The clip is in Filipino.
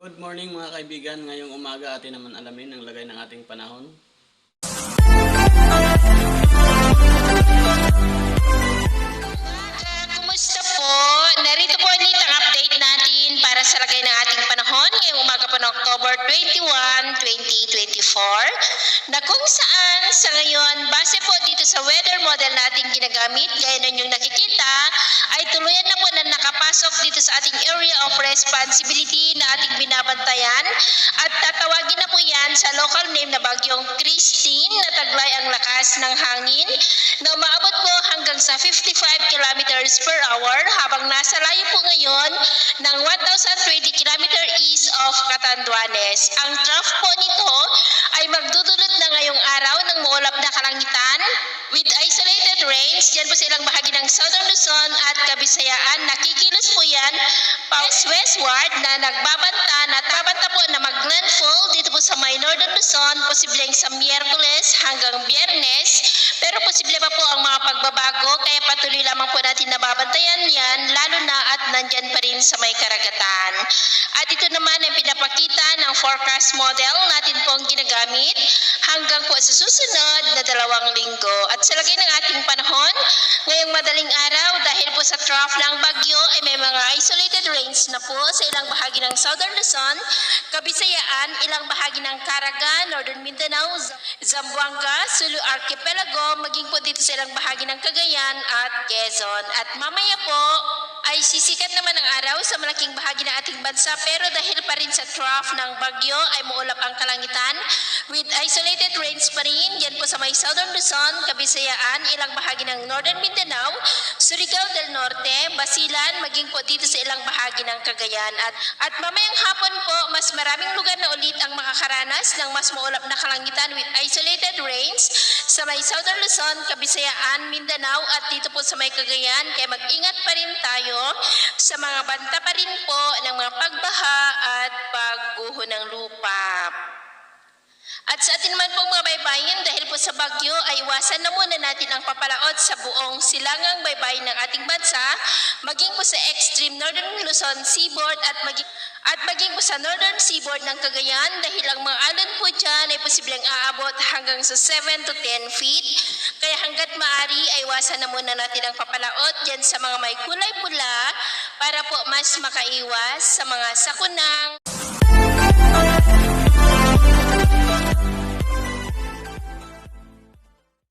Good morning mga kaibigan. Ngayong umaga atin naman alamin ang lagay ng ating panahon. Kumusta po? Narito po ulit ang update natin para sa lagay ng ating panahon ngayong umaga po ng October 21, 2024 na kung saan sa ngayon base po dito sa weather model nating ginagamit gaya na yung nakikita ay tuluyan na po na nakapasok dito sa ating area of responsibility na ating binabantayan at tatawagin na po yan sa local name na bagyong Christine na taglay ang lakas ng hangin na umaabot po hanggang sa 55 kilometers per hour habang nasa layo po ngayon ng 1,020 kilometer east of Catanduanes. Ang trough po nito ay magdudulot na ngayong araw ng maulap na kalangitan with isolated rains. Diyan po sa ilang bahagi ng Southern Luzon at Kabisayaan. Nakikilos po yan westward na nagbabanta po na mag-landfall dito po sa may Northern Luzon, posibleng sa Miyerkules hanggang Biyernes. Pero posible pa po ang mga pagbabago kaya patuloy lamang po natin nababantayan yan lalo na at nandyan pa rin sa may karagatan. At ito naman ang pinapakita ng forecast model natin pong ginagamit hanggang po sa susunod na 2 linggo. At sa lagay ng ating panahon, ngayong madaling araw dahil po sa trough ng bagyo ay may mga isolated rains na po sa ilang bahagi ng Southern Luzon, Kabisayaan, ilang bahagi ng Caraga, Northern Mindanao, Zamboanga, Sulu Archipelago, maging po dito sa ilang bahagi ng Cagayan at Quezon. At mamaya po ay sisikat naman ang araw sa malaking bahagi ng ating bansa pero dahil pa rin sa trough ng bagyo ay muulap ang kalangitan with isolated rains pa rin dyan po sa may Southern Luzon, Kabisayaan, ilang bahagi ng Northern Mindanao, Surigao del Norte, Basilan, maging po dito sa ilang bahagi ng Cagayan. At mamayang hapon po, mas maraming lugar na ulit ang makakaranas ng mas muulap na kalangitan with isolated rains sa may Southern Luzon, Kabisayaan, Mindanao at dito po sa may Cagayan. Kaya mag-ingat pa rin tayo sa mga banta pa rin po ng mga pagbaha at pagguho ng lupa. At sa atin naman pong mga baybayin, dahil po sa bagyo ay iwasan na muna natin ang papalaot sa buong silangang baybayin ng ating bansa, maging po sa extreme Northern Luzon seaboard at maging po sa Northern seaboard ng Cagayan dahil ang mga alon po dyan ay posibleng aabot hanggang sa 7 to 10 feet. Kaya hanggat maaari ay iwasan na muna natin ang papalaot dyan sa mga may kulay pula para po mas makaiwas sa mga sakunang